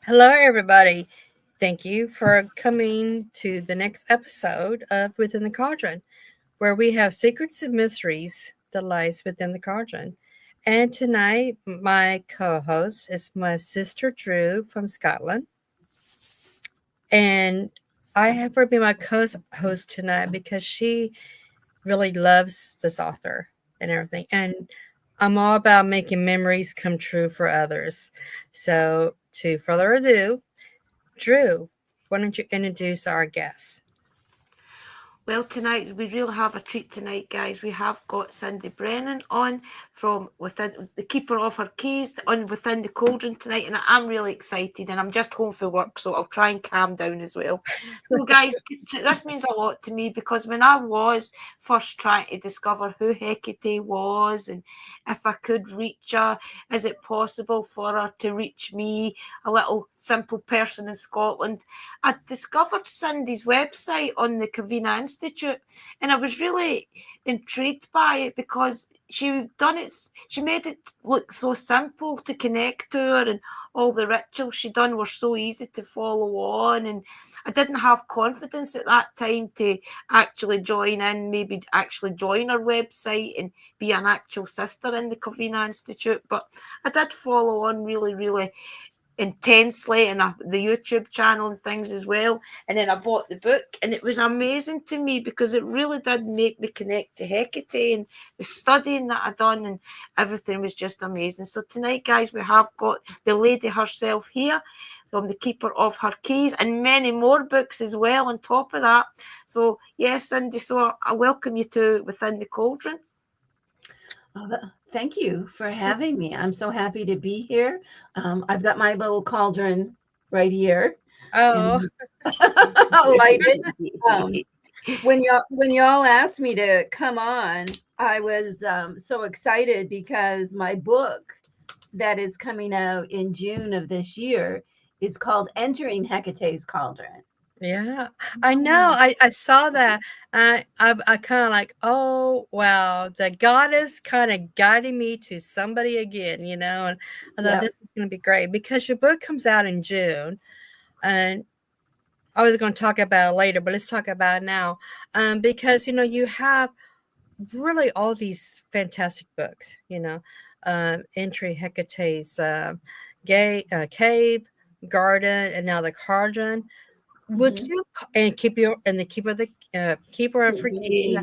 Hello, everybody. Thank you for coming to the next episode of Within the Cauldron, where we have secrets and mysteries that lies within the cauldron. And tonight, my co-host is my sister Drew from Scotland, and I have her be my co-host tonight because she really loves this author and everything. And I'm all about making memories come true for others. So, to further ado, Drew, why don't you introduce our guest? Well, tonight we really have a treat tonight, guys. We have got Cyndi Brannen on from within the keeper of her keys on within the cauldron tonight, and I'm really excited. And I'm just home for work, so I'll try and calm down as well. So, guys, this means a lot to me because when I was first trying to discover who Hekate was and if I could reach her, is it possible for her to reach me, a little simple person in Scotland? I discovered Cyndi's website on the Covina Institute, and I was really intrigued by it because she made it look so simple to connect to her, and all the rituals she done were so easy to follow on. And I didn't have confidence at that time to actually join in, maybe actually join her website and be an actual sister in the Covina Institute. But I did follow on really, really intensely, and the YouTube channel and things as well. And then I bought the book, and it was amazing to me because it really did make me connect to Hecate and the studying that I done, and everything was just amazing. So tonight, guys, we have got the lady herself here from the keeper of her keys and many more books as well on top of that. So yes, Cyndi, so I welcome you to Within the Cauldron. Thank you for having me. I'm so happy to be here. I've got my little cauldron right here, Oh, and I'll light it. Um, when y'all asked me to come on, I was so excited because my book that is coming out in June of this year is called "Entering Hecate's Cauldron." yeah. I know. I saw that. I kind of like, oh, wow. The goddess kind of guiding me to somebody again, and I thought Yep. this is going to be great because your book comes out in June. And I was going to talk about it later, but let's talk about it now. Because, you have really all these fantastic books, Entry Hecate's Cave, Garden, and now the Cauldron. Would Mhm. you and keep your and the keeper of her keys?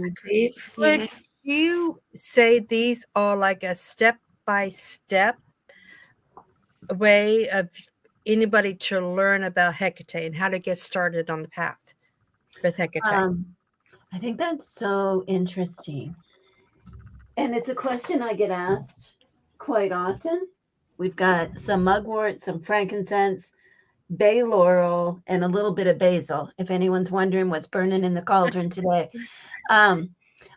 Would Yeah. you say these are like a step by step way of anybody to learn about Hecate and how to get started on the path with Hecate? Um, I think that's so interesting. And it's a question I get asked quite often. We've got some mugwort, some frankincense, bay laurel, and a little bit of basil. If anyone's wondering what's burning in the cauldron today, um,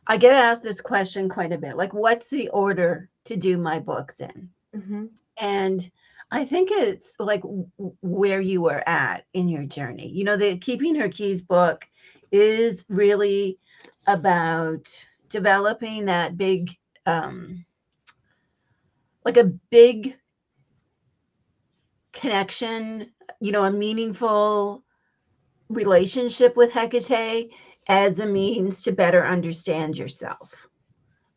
I get asked this question quite a bit. Like, what's the order to do my books in? Mm-hmm. And I think it's like where you are at in your journey. The Keeping Her Keys book is really about developing that big, um, like a big connection, a meaningful relationship with Hecate as a means to better understand yourself.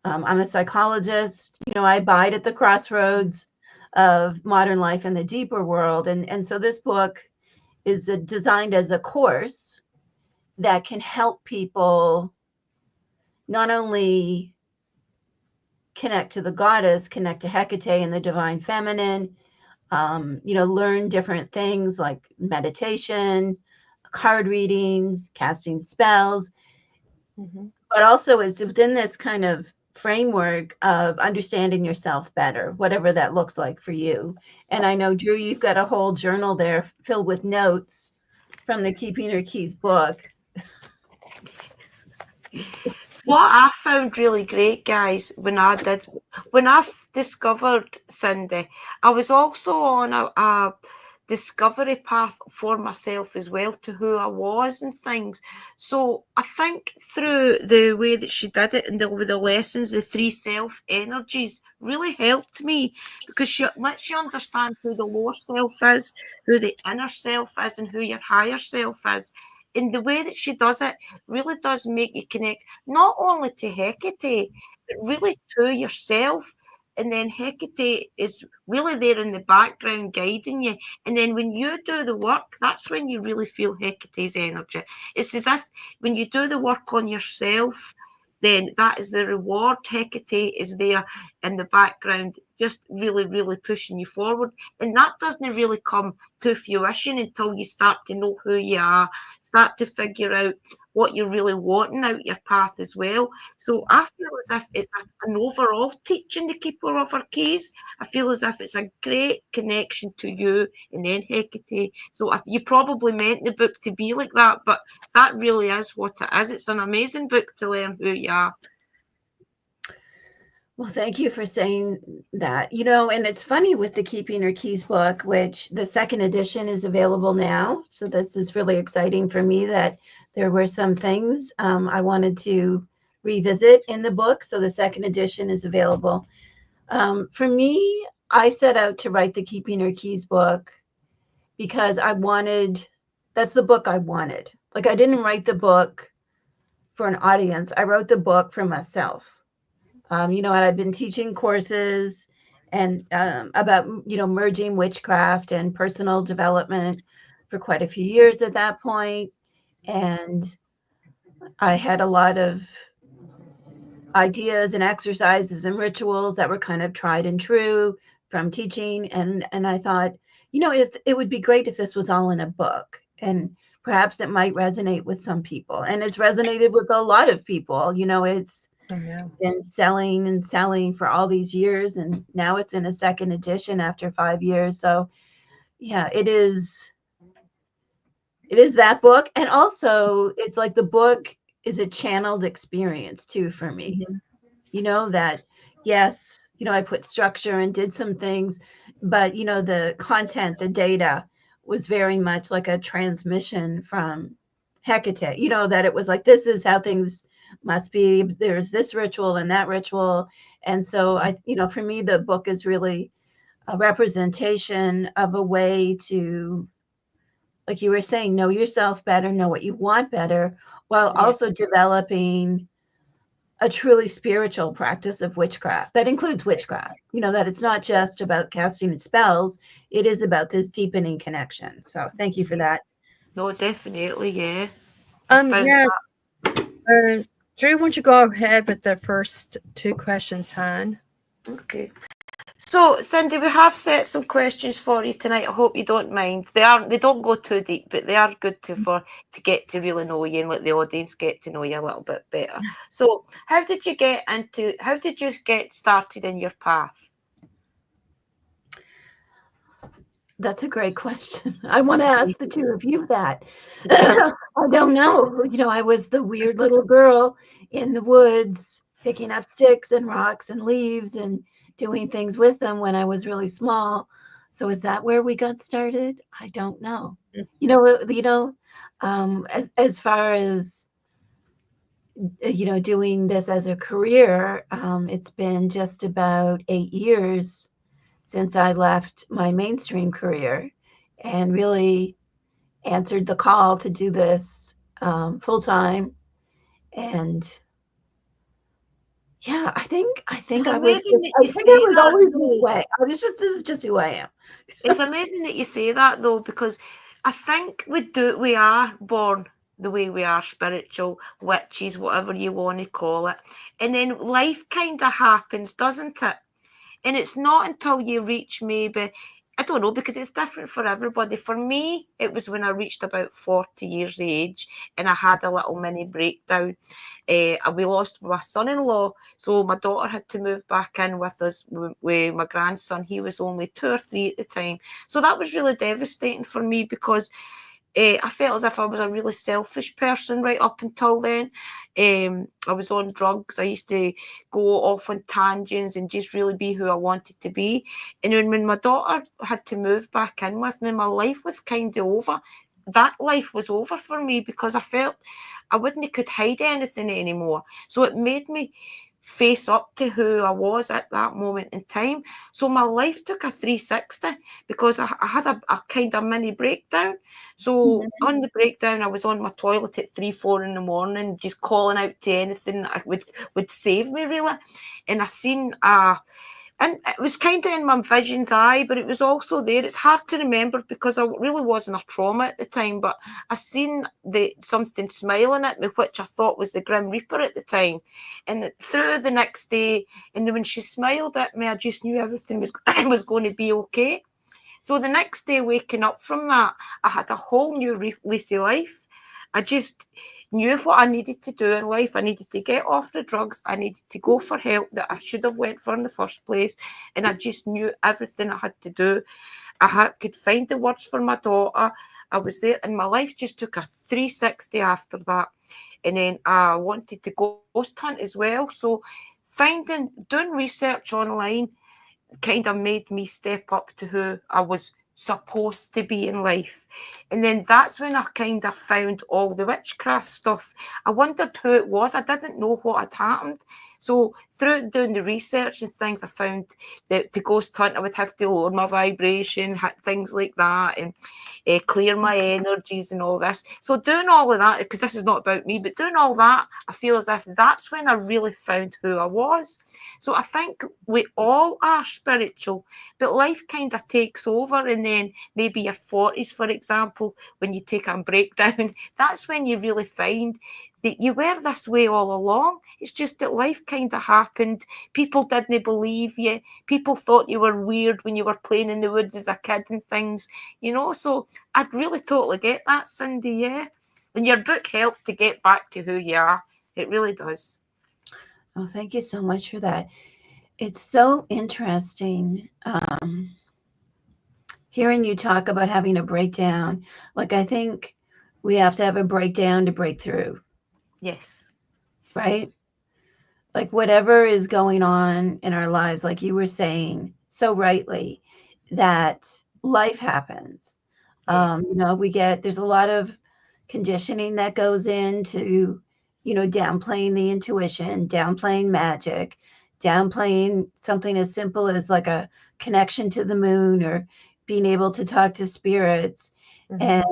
I'm a psychologist. I abide at the crossroads of modern life and the deeper world. And so this book is designed as a course that can help people not only connect to the goddess, connect to Hecate and the divine feminine, learn different things like meditation, card readings, casting spells, Mm-hmm. but also is within this kind of framework of understanding yourself better, whatever that looks like for you. And I know, Drew, you've got a whole journal there filled with notes from the Keeping Her Keys book. What I found really great, guys, when I discovered Cyndi, I was also on a discovery path for myself as well, to who I was and things. So I think through the way that she did it and with the lessons, the 3 self energies really helped me, because she lets you understand who the lower self is, who the inner self is, and who your higher self is. And the way that she does it really does make you connect not only to Hekate, but really to yourself. And then Hekate is really there in the background guiding you. And then when you do the work, that's when you really feel Hecate's energy. It's as if when you do the work on yourself, then that is the reward. Hekate is there in the background, just really, really pushing you forward. And that doesn't really come to fruition until you start to know who you are, start to figure out what you're really wanting out your path as well. So I feel as if it's an overall teaching the Keeper of Our Keys. I feel as if it's a great connection to you and then Hekate. So you probably meant the book to be like that, but that really is what it is. It's an amazing book to learn who you are. Well, thank you for saying that. And it's funny with the Keeping Her Keys book, which the 2nd edition is available now. So this is really exciting for me that there were some things I wanted to revisit in the book. So the 2nd edition is available. For me, I set out to write the Keeping Her Keys book because that's the book I wanted. Like, I didn't write the book for an audience. I wrote the book for myself. And I've been teaching courses and about, merging witchcraft and personal development for quite a few years at that point. And I had a lot of ideas and exercises and rituals that were kind of tried and true from teaching. And I thought, if it would be great if this was all in a book, and perhaps it might resonate with some people. And it's resonated with a lot of people. It's been selling and selling for all these years, and now it's in a 2nd edition after 5 years. So yeah, it is that book. And also it's like the book is a channeled experience too for me. That yes, I put structure and did some things, but the content, the data was very much like a transmission from Hekate, that it was like, this is how things must be. There's this ritual and that ritual. And so for me, the book is really a representation of a way to, like you were saying, know yourself better, know what you want better, while also developing a truly spiritual practice of witchcraft that includes witchcraft, that it's not just about casting spells. It is about this deepening connection. So thank you for that. No, definitely, yeah. Drew, why don't you go ahead with the first 2 questions, hon? Okay. So, Cyndi, we have set some questions for you tonight. I hope you don't mind. They don't go too deep, but they are good to get to really know you and let the audience get to know you a little bit better. So, how did you get started in your path? That's a great question. I want to ask the 2 of you that. I don't know. I was the weird little girl in the woods, picking up sticks and rocks and leaves and doing things with them when I was really small. So is that where we got started? I don't know. As far as, doing this as a career, it's been just about 8 years since I left my mainstream career and really answered the call to do this full time. And yeah, I think I was always this way. This is just who I am. It's amazing that you say that though, because I think we are born the way we are, spiritual, witches, whatever you want to call it. And then life kind of happens, doesn't it? And it's not until you reach maybe, I don't know, because it's different for everybody. For me, it was when I reached about 40 years of age and I had a little mini breakdown. We lost my son-in-law, so my daughter had to move back in with us with my grandson. He was only 2 or 3 at the time. So that was really devastating for me because I felt as if I was a really selfish person right up until then. I was on drugs. I used to go off on tangents and just really be who I wanted to be. And when my daughter had to move back in with me, my life was kind of over. That life was over for me because I felt I wouldn't could hide anything anymore. So it made me face up to who I was at that moment in time. So my life took a 360 because I had a kind of mini breakdown. So on the breakdown, I was on my toilet at 3-4 in the morning, just calling out to anything that would save me, really. And I seen and it was kind of in my vision's eye, but it was also there. It's hard to remember because I really wasn't a trauma at the time, but I seen something smiling at me, which I thought was the Grim Reaper at the time. And through the next day, and then when she smiled at me, I just knew everything was going to be okay. So the next day, waking up from that, I had a whole new lease of life. I just knew what I needed to do in life. I needed to get off the drugs. I needed to go for help that I should have went for in the first place. And I just knew everything I had to do. Could find the words for my daughter. I was there, and my life just took a 360 after that. And then I wanted to ghost hunt as well. So doing research online kind of made me step up to who I was supposed to be in life. And then that's when I kind of found all the witchcraft stuff. I wondered who it was. I didn't know what had happened. So through doing the research and things, I found that to ghost hunt, I would have to lower my vibration, things like that, and clear my energies and all this. So doing all of that, because this is not about me, but doing all that, I feel as if that's when I really found who I was. So I think we all are spiritual, but life kind of takes over. And then maybe your 40s, for example, when you take a breakdown, that's when you really find that you were this way all along. It's just that life kind of happened. People didn't believe you. People thought you were weird when you were playing in the woods as a kid and things, So I'd really totally get that, Cyndi, yeah. And your book helps to get back to who you are. It really does. Oh, thank you so much for that. It's so interesting hearing you talk about having a breakdown. Like, I think we have to have a breakdown to break through. Yes. Right? Like, whatever is going on in our lives, like you were saying so rightly, that life happens. Yeah. There's a lot of conditioning that goes into, downplaying the intuition, downplaying magic, downplaying something as simple as like a connection to the moon or being able to talk to spirits. And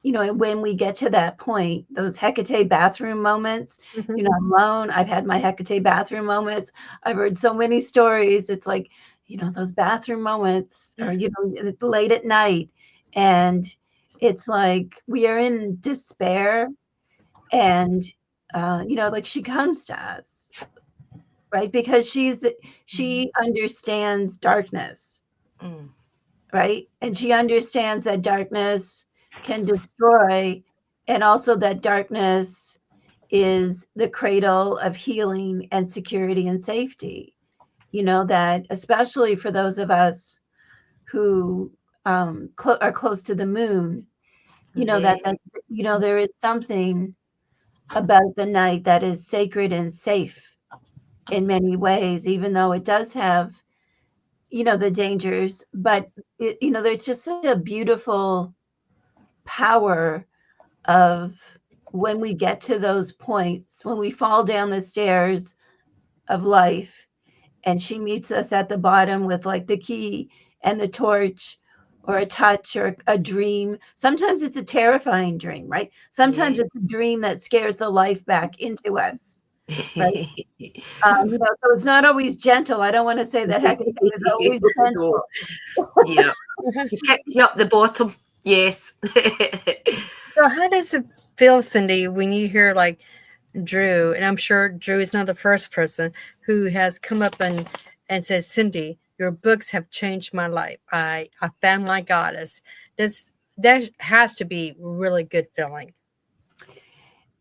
and when we get to that point, those Hekate bathroom moments, I'm alone. I've had my Hekate bathroom moments. I've heard so many stories. It's like, those bathroom moments or, late at night. And it's like we are in despair. And, like she comes to us, right? Because she understands darkness, right? And she understands that darkness can destroy, and also that darkness is the cradle of healing and security and safety. That especially for those of us who are close to the moon, that there is something about the night that is sacred and safe in many ways, even though it does have the dangers, but there's just such a beautiful power of when we get to those points, when we fall down the stairs of life and she meets us at the bottom with like the key and the torch or a touch or a dream. Sometimes it's a terrifying dream, right? Sometimes it's a dream that scares the life back into us. Right? So it's not always gentle. I don't want to say that Hekate is always gentle. Yeah. She kicked you up the bottom. Yes. So how does it feel, Cyndi, when you hear like Drew, and I'm sure Drew is not the first person who has come up and said, Cyndi, your books have changed my life. I found my goddess. That has to be really good feeling.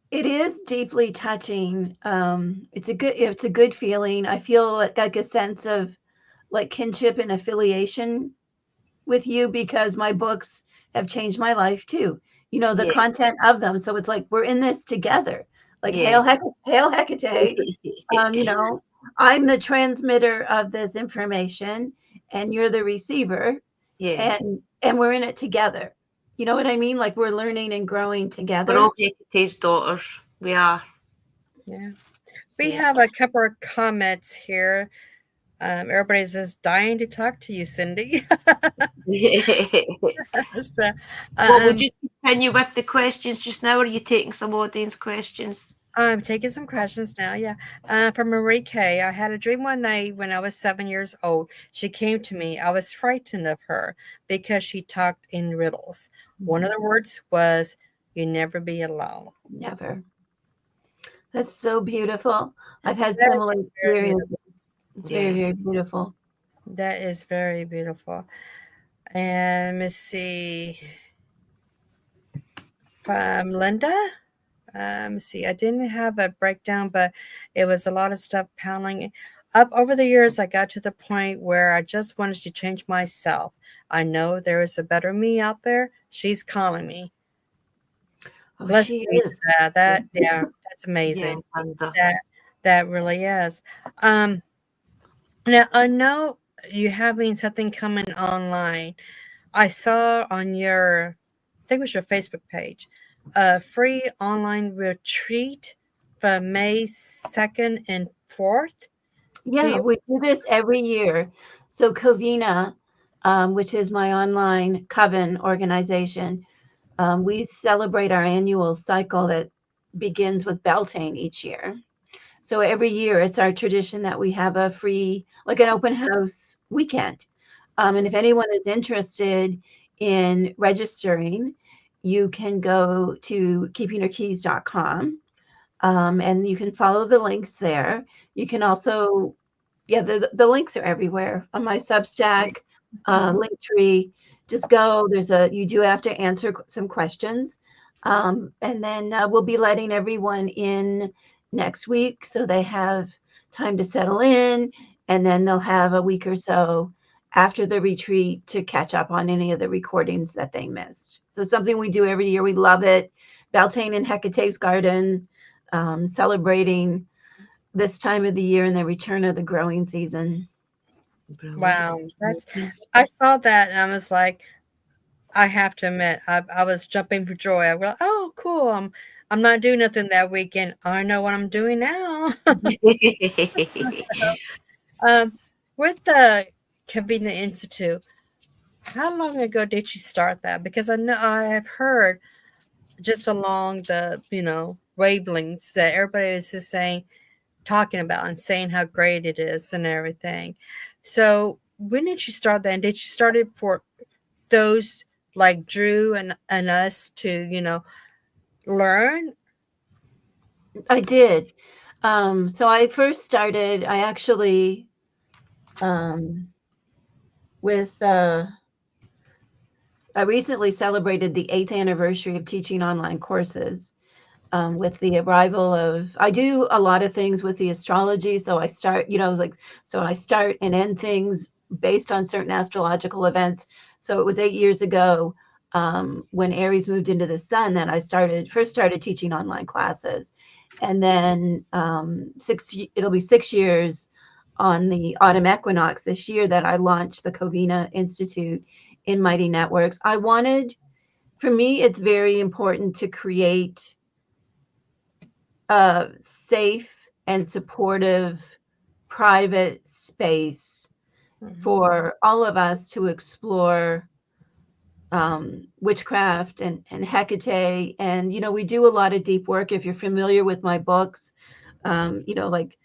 It is deeply touching. It's a good feeling. I feel like a sense of like kinship and affiliation with you because my books have changed my life too. you know, the Yeah. content of them. So it's like we're in this together. Like Yeah. hail Hekate. You know, I'm the transmitter of this information, and you're the receiver, Yeah. and we're in it together. You know what I mean? Like we're learning and growing We're together. all Hecate's daughters. We are. Yeah. We Yeah. have a couple of comments here. Everybody's just dying to talk to you, Cyndi. So, Well, we'll just continue with the questions just now. Or are you taking some audience questions? I'm taking some questions now. Yeah. From Marie K. I had a dream one night when I was 7 years old. She came to me. I was frightened of her because she talked in riddles. One of the words was, "You never be alone." Never. That's so beautiful. I've had That similar is very experiences. beautiful. It's Yeah. very, very beautiful. That is very beautiful. And let's see. From Linda. Let's see. I didn't have a breakdown, but it was a lot of stuff piling up over the years. I got to the point where I just wanted to change myself. I know there is a better me out there. She's calling me. Oh, Listen she to is. that. Yeah, that's Yeah, amazing. Linda. That really is. Now I know you having something coming online. I saw on your, I think it was your Facebook page, a free online retreat from May 2nd and 4th. Yeah, we do this every year. So Covina, which is my online coven organization, we celebrate our annual cycle that begins with Beltane each year. So every year it's our tradition that we have a free, like an open house weekend. And if anyone is interested in registering, you can go to keepingyourkeys.com, and you can follow the links there. You can also, yeah, the links are everywhere on my Substack, link tree. Just go. You do have to answer some questions. And then we'll be letting everyone in next week so they have time to settle in. And then they'll have a week or so after the retreat to catch up on any of the recordings that they missed. So something we do every year. We love it. Beltane in Hecate's garden, celebrating this time of the year and the return of the growing season. Wow, I saw that and I was like, I have to admit, I was jumping for joy. I was, oh, cool. I'm not doing nothing that weekend. I know what I'm doing now. With the Covina Institute, how long ago did you start that? Because I know I have heard just along the wavelengths that everybody is just saying, talking about and saying how great it is and everything. So when did you start that? And did you start it for those like Drew and us to learn? I did. So I first started, I actually, with, I recently celebrated the 8th anniversary of teaching online courses, with the arrival of, I do a lot of things with the astrology. So I start, so I start and end things based on certain astrological events. So it was 8 years ago, when Aries moved into the sun, that I first started teaching online classes. And then it'll be 6 years on the autumn equinox this year that I launched the Covina Institute in Mighty Networks. For me, it's very important to create a safe and supportive private space for all of us to explore witchcraft and Hekate. And, we do a lot of deep work. If you're familiar with my books, like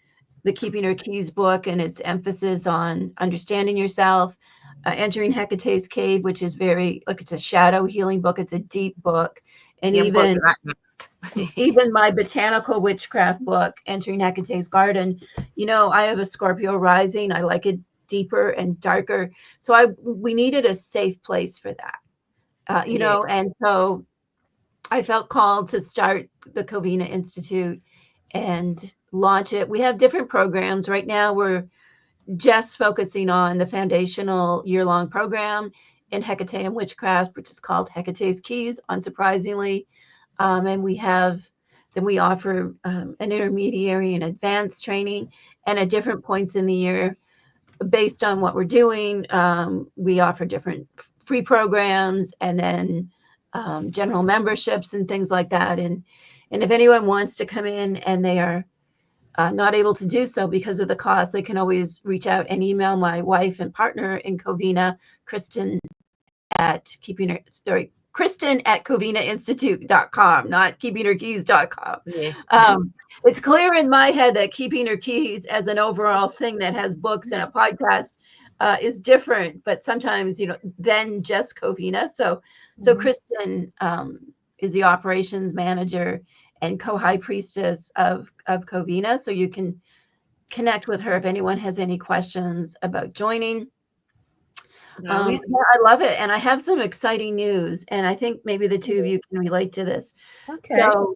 the Keeping Her Keys book and its emphasis on understanding yourself, entering Hecate's cave, which is it's a shadow healing book. It's a deep book. And even my botanical witchcraft book, Entering Hecate's Garden, I have a Scorpio rising. I like it deeper and darker. So we needed a safe place for that. And so I felt called to start the Covina Institute and launch it. We have different programs. Right now, we're just focusing on the foundational year-long program. in Hekate and witchcraft, which is called Hecate's Keys, unsurprisingly. And we offer an intermediary and advanced training, and at different points in the year, based on what we're doing, we offer different free programs and then general memberships and things like that. And if anyone wants to come in and they are not able to do so because of the cost, they can always reach out and email my wife and partner in Covina, Kristen at covinainstitute.com, not keepingherkeys.com. Yeah. It's clear in my head that Keeping Her Keys as an overall thing that has books and a podcast is different, but sometimes, than just Covina. So Kristen is the operations manager and co-high priestess of Covina. So you can connect with her if anyone has any questions about joining. I love it. And I have some exciting news, and I think maybe the two of you can relate to this. Okay. So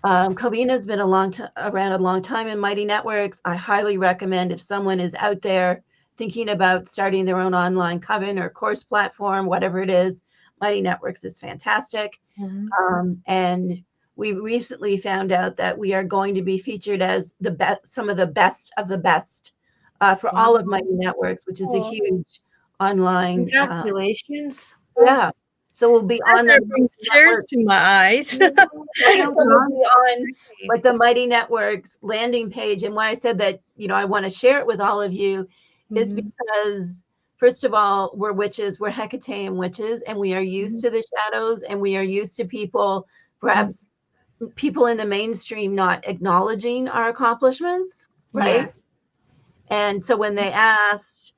Covina has been around a long time in Mighty Networks. I highly recommend, if someone is out there thinking about starting their own online coven or course platform, whatever it is, Mighty Networks is fantastic. And we recently found out that we are going to be featured as some of the best for all of Mighty Networks, which is a huge online. Congratulations. Yeah. So we'll be on That brings tears to my eyes. So we'll be on like the Mighty Networks landing page. And why I said that, I want to share it with all of you is because, first of all, we're witches, we're Hecatean witches, and we are used to the shadows, and we are used to people, perhaps people in the mainstream not acknowledging our accomplishments, right? Yeah. And so when they asked,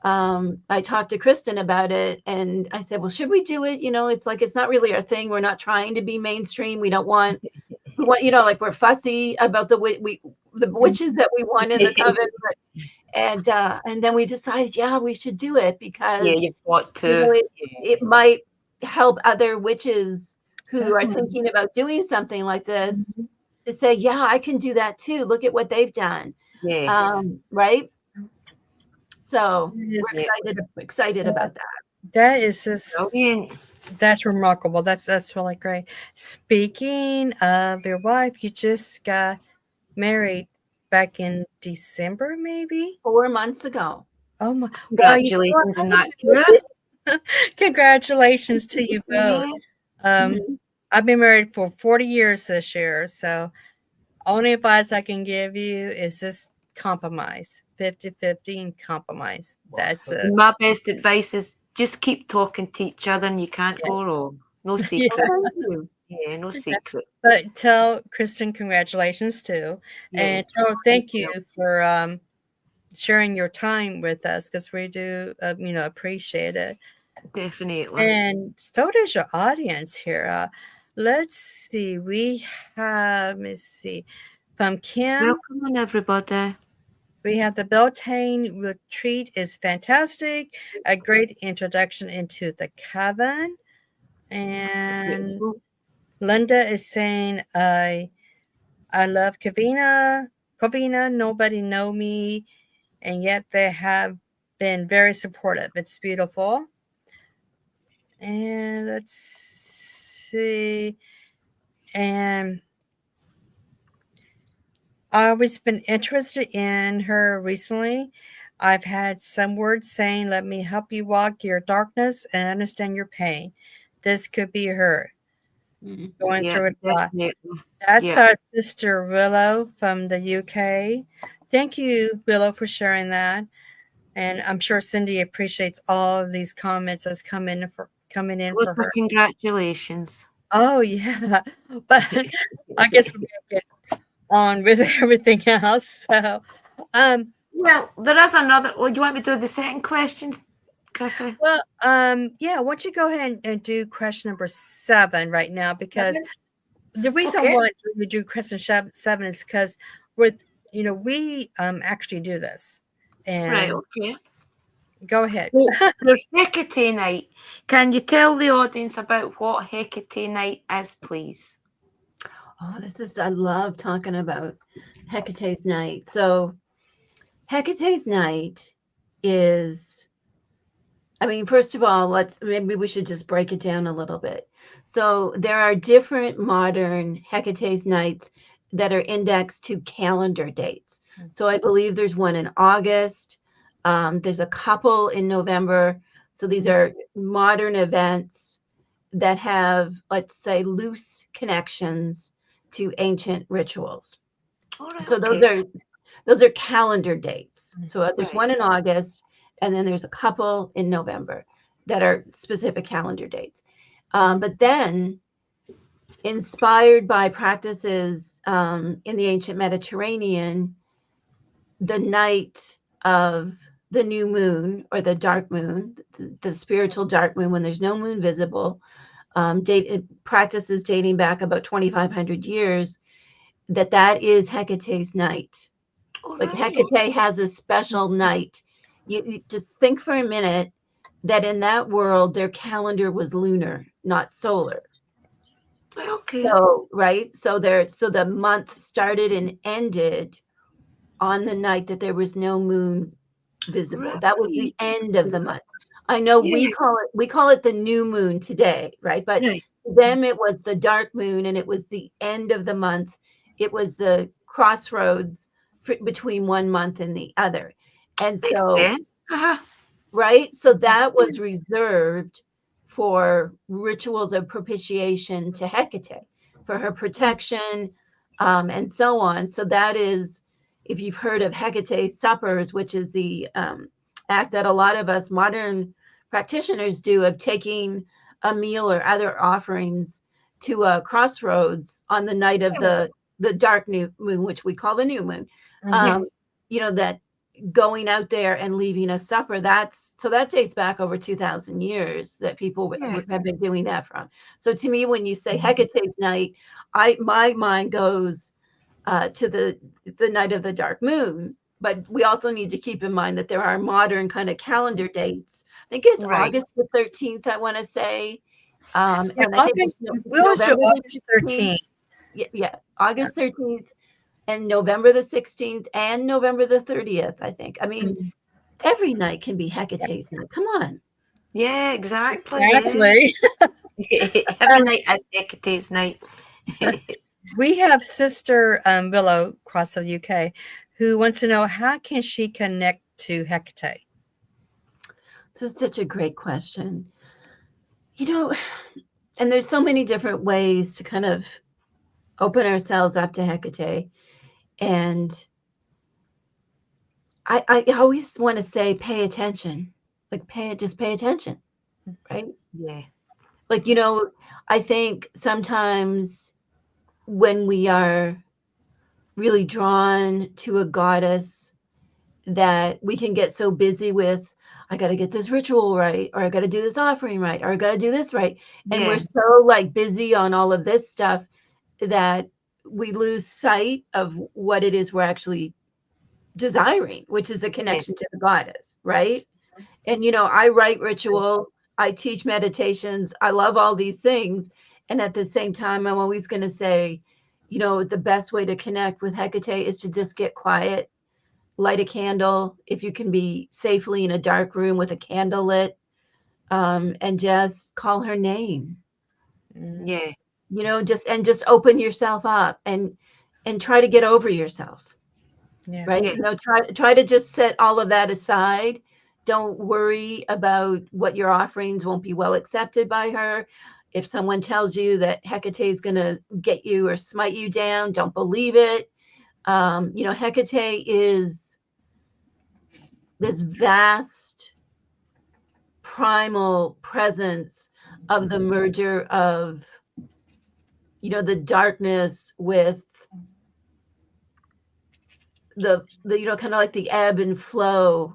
I talked to Kristen about it, and I said, well, should we do it? It's like, it's not really our thing. We're not trying to be mainstream. We want, like, we're fussy about the witches that we want in the coven. And then we decided, we should do it because you've got to. It might help other witches who are thinking about doing something like this to say, I can do that too. Look at what they've done. Yes. Right. So we're excited about that. That is just brilliant. That's remarkable. That's really great. Speaking of your wife, you just got married back in December, maybe 4 months ago. Oh my! Congratulations on that too. Congratulations to you both. I've been married for 40 years this year, so only advice I can give you is just compromise, 50-50 and compromise. That's it. My best advice is just keep talking to each other and you can't go wrong. No secrets. No secret. But tell Kristen congratulations too. And tell her thank you for sharing your time with us, because we do appreciate it. Definitely. And so does your audience here. Let's see. We have, from Kim. Welcome on, everybody. We have the Beltane retreat is fantastic. A great introduction into the coven. And Linda is saying, I love Covina. Nobody know me, and yet they have been very supportive. It's beautiful. And let's see. And I've always been interested in her recently. I've had some words saying, let me help you walk your darkness and understand your pain. This could be her going through it a lot. That's our sister Willow from the UK. Thank you, Willow, for sharing that. And I'm sure Cyndi appreciates all of these comments that's coming in for her. Congratulations. Oh, yeah. But I guess we're going to get on with everything else. So, well, there is another. Well, you want me to do the second question, Chrissy? Well, why don't you go ahead and do question number 7 right now? Because the reason why we do question 7 is because we actually do this. And right. Okay. Go ahead. There's Hekate night. Can you tell the audience about what Hekate night is, please? Oh, I love talking about Hecate's night. So Hecate's night is I mean, first of all, maybe we should just break it down a little bit. So there are different modern Hecate's nights that are indexed to calendar dates. So I believe there's one in August. There's a couple in November. So these are modern events that have, let's say, loose connections to ancient rituals. All right, So okay. those are calendar dates. So there's Right. one in August, and then there's a couple in November that are specific calendar dates. But then, inspired by practices in the ancient Mediterranean, the night of the new moon or the dark moon, the spiritual dark moon, when there's no moon visible, practices dating back about 2,500 years, that is Hecate's night. All Like right. Hekate has a special night. You just think for a minute that in that world, their calendar was lunar, not solar. Right, okay. So, right. So the month started and ended on the night that there was no moon visible. That was the Right. end of the month. I know Yeah. we call it the new moon today, right? But Right. to them it was the dark moon, and it was the end of the month. It was the crossroads between one month and the other. And Makes so, sense. Uh-huh. right? So that was reserved for rituals of propitiation to Hecate, for her protection, and so on. So that is, if you've heard of Hecate suppers, which is the act that a lot of us modern practitioners do of taking a meal or other offerings to a crossroads on the night of the dark new moon, which we call the new moon. That going out there and leaving a supper, that dates back over 2,000 years that people have been doing that from. So to me, when you say Hecate's night, my mind goes to the night of the dark moon. But we also need to keep in mind that there are modern kind of calendar dates. I think it's Right. August the 13th, I want to say. Yeah, And I think August. it's We always do November the August 16th. 13th. Yeah, August 13th and November the 16th and November the 30th, I think. I mean, every night can be Hecate's night. Come on. Yeah, exactly. Exactly. Yeah. Every night is Hecate's night. We have Sister Willow across the UK who wants to know, how can she connect to Hecate? This is such a great question. And there's so many different ways to kind of open ourselves up to Hecate. And I always want to say, pay attention. Like just pay attention, right? Yeah. Like, I think sometimes when we are really drawn to a goddess, that we can get so busy with, I got to get this ritual right, or I got to do this offering right, or I got to do this right. And we're so like busy on all of this stuff that we lose sight of what it is we're actually desiring, which is a connection to the goddess, right? And, I write rituals, I teach meditations, I love all these things. And at the same time, I'm always going to say, the best way to connect with Hecate is to just get quiet, light a candle, if you can be safely in a dark room with a candle lit, and just call her name. Yeah. Just open yourself up and try to get over yourself. Yeah. Right. Yeah. Try to just set all of that aside. Don't worry about what your offerings won't be well accepted by her. If someone tells you that Hecate is going to get you or smite you down, don't believe it. Hecate is this vast primal presence of the merger of, the darkness with the kind of like the ebb and flow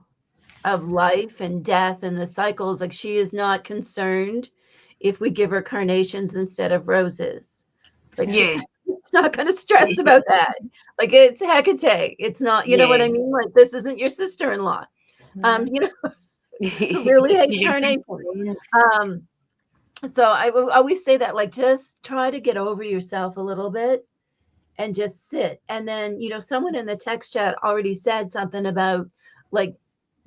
of life and death and the cycles. Like, she is not concerned if we give her carnations instead of roses. Like, she's not going to stress about that. Like, it's Hecate. It's not, you know what I mean? Like, this isn't your sister-in-law. Who really hates carnations. So I will always say that, like, just try to get over yourself a little bit and just sit. And then, someone in the text chat already said something about, like,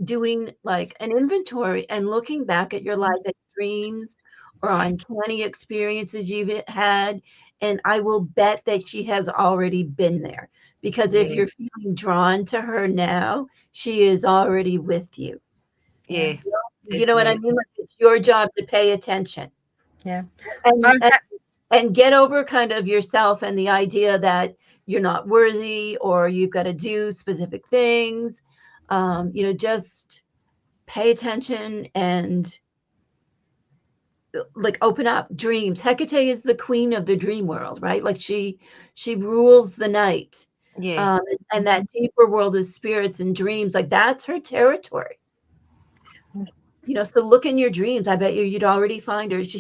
doing like an inventory and looking back at your life, at dreams or uncanny experiences you've had. And I will bet that she has already been there, because if Yeah. you're feeling drawn to her now, she is already with you. Yeah. You know what I mean? Like, it's your job to pay attention. Yeah. And, and get over kind of yourself and the idea that you're not worthy or you've got to do specific things. Just pay attention and like open up dreams. Hecate is the queen of the dream world, right? Like she rules the night. Yeah. And that deeper world of spirits and dreams, like that's her territory. So look in your dreams. I bet you'd already find her. She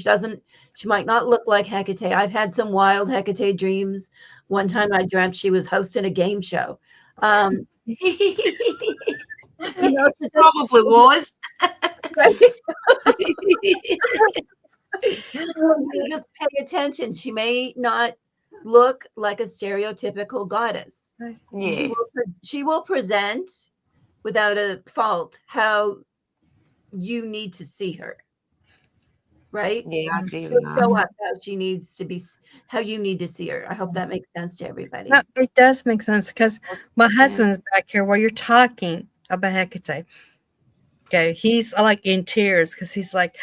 might not look like Hecate. I've had some wild Hecate dreams. One time I dreamt she was hosting a game show. Probably was. Just pay attention. She may not look like a stereotypical goddess. Yeah. She will present without a fault how you need to see her. Right? Yeah, I agree with She'll that. show up how you need to see her. I hope that makes sense to everybody. No, it does make sense, because my husband's back here while you're talking about Hecate. Okay, he's like in tears because he's like,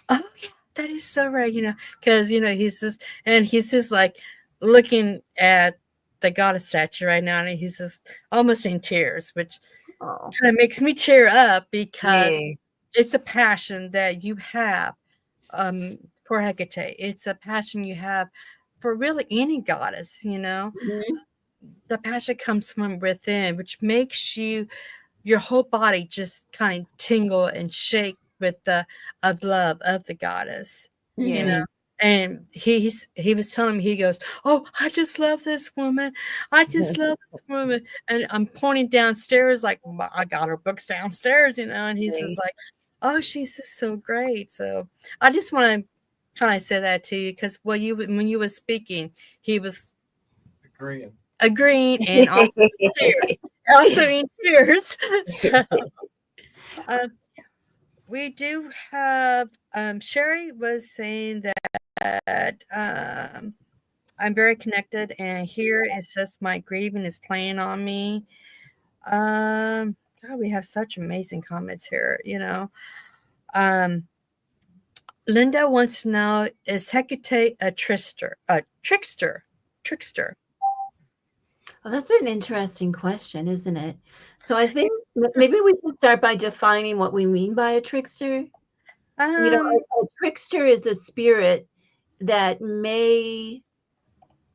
"Oh yeah, that is so right," because he's just like looking at the goddess statue right now, and he's just almost in tears, which kind of makes me tear up, because it's a passion that you have for Hecate. It's a passion you have for really any goddess. Mm-hmm. The passion comes from within, which makes your whole body just kind of tingle and shake with the of love of the goddess. And he was telling me, he goes, "Oh, I just love this woman. I just love this woman." And I'm pointing downstairs, like, I got her books downstairs, and he's just like, "Oh, she's just so great." So I just want to kind of say that to you, because when you were speaking, he was agreeing and also in tears. Also in tears. So, we do have Sherry was saying that I'm very connected, and here it's just my grieving is playing on me. God, we have such amazing comments here. Linda wants to know, is Hecate a trickster? Trickster. Well, that's an interesting question, isn't it? So I think maybe we should start by defining what we mean by a trickster. A trickster is a spirit that may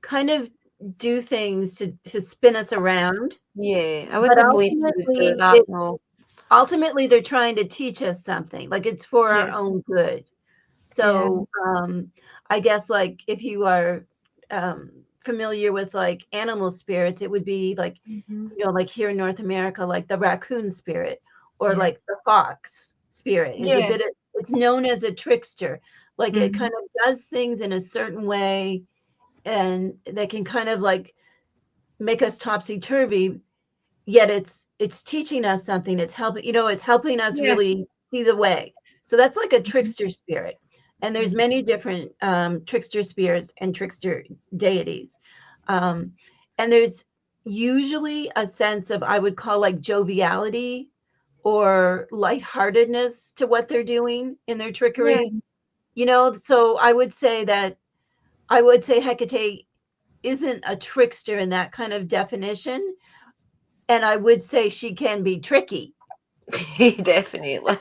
kind of do things to spin us around. Yeah, I wouldn't believe you would do that. No. Ultimately, they're trying to teach us something. Like, it's for our own good. So I guess, like, if you are familiar with like animal spirits, it would be like, like here in North America, like the raccoon spirit, or like the fox spirit is a bit of, it's known as a trickster. Like it kind of does things in a certain way, and they can kind of like make us topsy-turvy, yet it's teaching us something. It's helping, it's helping us really see the way. So that's like a trickster spirit. And there's many different trickster spirits and trickster deities. And there's usually a sense of, I would call, like joviality or lightheartedness to what they're doing in their trickery. So I would say Hecate isn't a trickster in that kind of definition. And I would say she can be tricky. Definitely.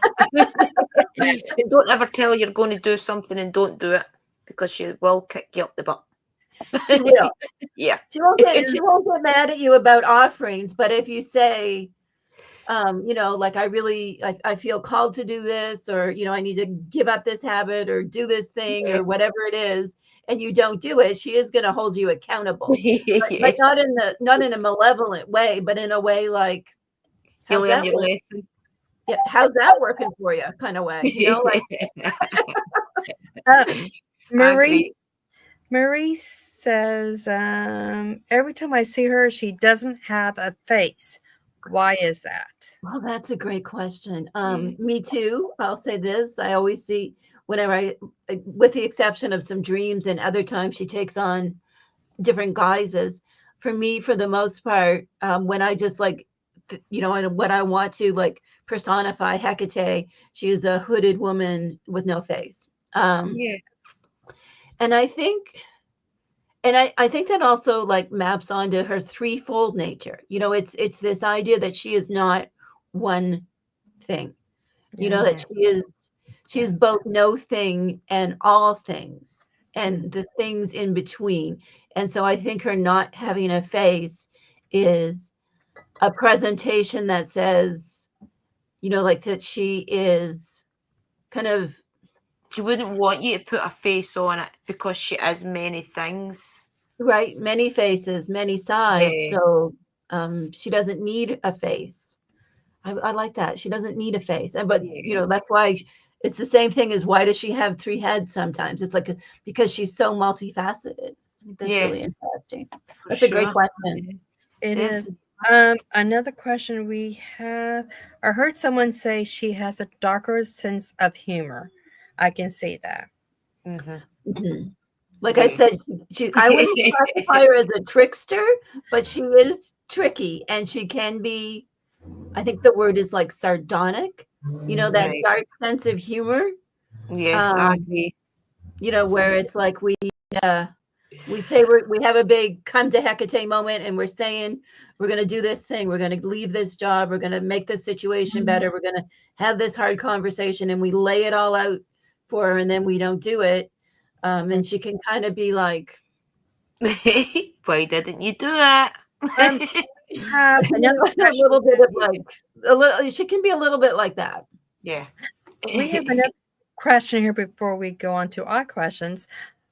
Don't ever tell you're going to do something and don't do it, because she will kick you up the butt. She will. Yeah. She won't get mad at you about offerings, but if you say, like, I feel called to do this, or, I need to give up this habit or do this thing or whatever it is, and you don't do it, she is going to hold you accountable. But not in a malevolent way, but in a way like, you learn your lesson. Yeah, how's that working for you? Kind of way, Marie says, every time I see her, she doesn't have a face. Why is that? Well, that's a great question. Me too. I'll say this. I always see whenever with the exception of some dreams and other times she takes on different guises. For me, for the most part, when I just like, and when I want to like personify Hekate, she is a hooded woman with no face. Yeah. And I think, I think that also like maps onto her threefold nature. It's this idea that she is not one thing. That she is both no thing and all things and the things in between. And so I think her not having a face is a presentation that says, like that she is kind of, She wouldn't want you to put a face on it because she is many things. right, many faces, many sides. Yeah. So she doesn't need a face. I like that. She doesn't need a face. But that's why it's the same thing as why does she have three heads sometimes? It's like because she's so multifaceted. I think that's really interesting. That's a great question. It is. Another question we have. I heard someone say she has a darker sense of humor. I can see that. Like I said, I wouldn't classify her as a trickster, but she is tricky and she can be, I think the word is like sardonic, that dark sense of humor. Yes, I agree. Where it's like we say we have a big come to Hekate moment and we're saying we're going to do this thing. We're going to leave this job. We're going to make this situation better. We're going to have this hard conversation and we lay it all out for her and then we don't do it. And she can kind of be like, why didn't you do it? Have another a little bit of like, she can be a little bit like that. Yeah. We have another question here before we go on to our questions.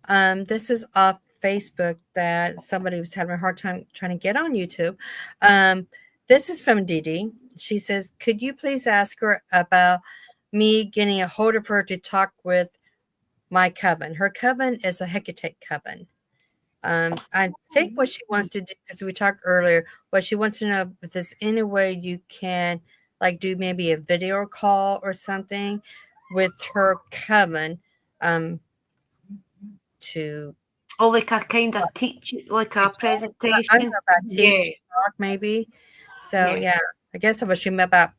This is off Facebook that somebody was having a hard time trying to get on YouTube. This is from Didi. She says, could you please ask her about me getting a hold of her to talk with my coven? Her coven is a Hekate coven. I think what she wants to do, because we talked earlier, what she wants to know if there's any way you can like do maybe a video call or something with her coven to like a kind of teach, like a presentation. Talk maybe. So yeah, I guess that's what she meant about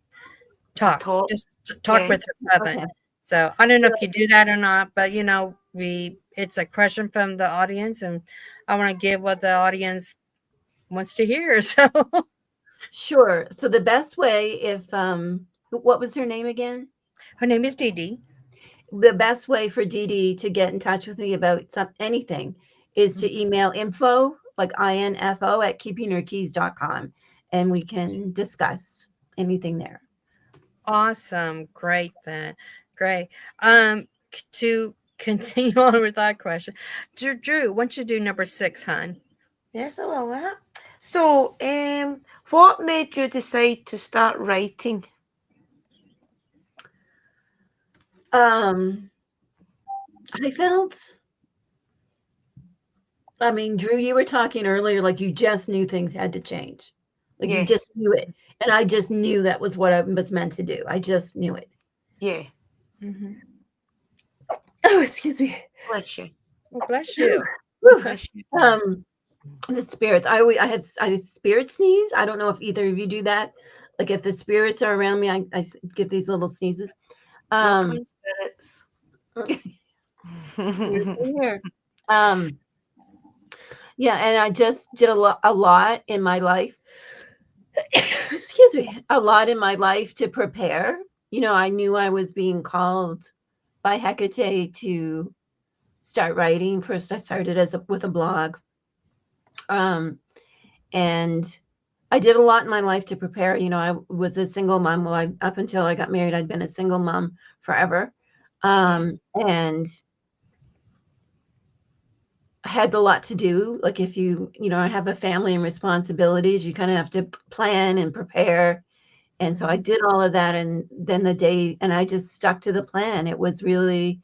talk. Just talk with her coven. Okay. So I don't know if you do that or not, but it's a question from the audience and I want to give what the audience wants to hear. So sure. So the best way, if what was her name again? Her name is Didi. The best way for Didi to get in touch with me about anything is to email info, like info at keepingherkeys.com, and we can discuss anything there. Awesome. Great then. Great. To continue on with that question, Drew, why don't you do number 6, hon? Yes, I will. That. So, what made you decide to start writing? I felt, Drew, you were talking earlier, like you just knew things had to change. Like you just knew it. And I just knew that was what I was meant to do. I just knew it. Yeah. Mm-hmm. Oh, excuse me. Bless you. Well, bless you. Bless you. The spirits. I have spirit sneeze. I don't know if either of you do that. Like if the spirits are around me, I give these little sneezes. Spirits. Here. Yeah, and I just did a lot in my life. Excuse me, a lot in my life to prepare. I knew I was being called by Hekate to start writing. First, I started with a blog, and I did a lot in my life to prepare. I was a single mom. Well, up until I got married, I'd been a single mom forever, and I had a lot to do. Like if you have a family and responsibilities, you kind of have to plan and prepare. And so I did all of that. And then and I just stuck to the plan. It was really,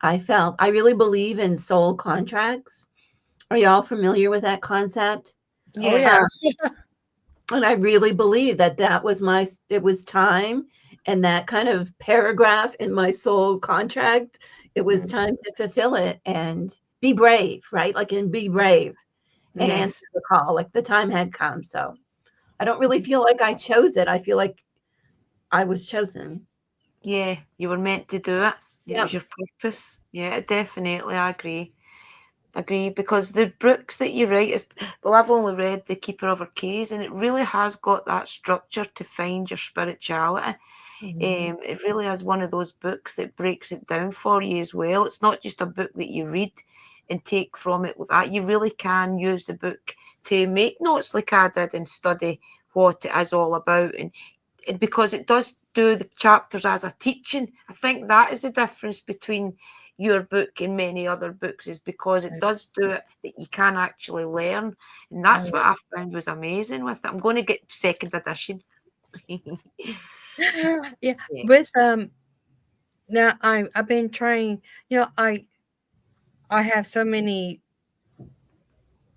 I really believe in soul contracts. Are y'all familiar with that concept? Oh, yeah. And I really believe that it was time, and that kind of paragraph in my soul contract, it was time to fulfill it and be brave, right? Like, and be brave and answer Yes. the call. Like, the time had come. So I don't really feel like I chose it. I feel like I was chosen. Yeah, you were meant to do it. It was Yep. your purpose. Yeah, definitely. I agree, because the books that you write is, well, I've only read The Keeper of Our Keys, and it really has got that structure to find your spirituality. It really is one of those books that breaks it down for you as well. It's not just a book that you read and take from it with that. You really can use the book to make notes like I did and study what it is all about. And because it does do the chapters as a teaching, I think that is the difference between your book and many other books, is because it does do it that you can actually learn. And that's what I found was amazing with it. I'm going to get second edition. Yeah. With now I've been trying, I have so many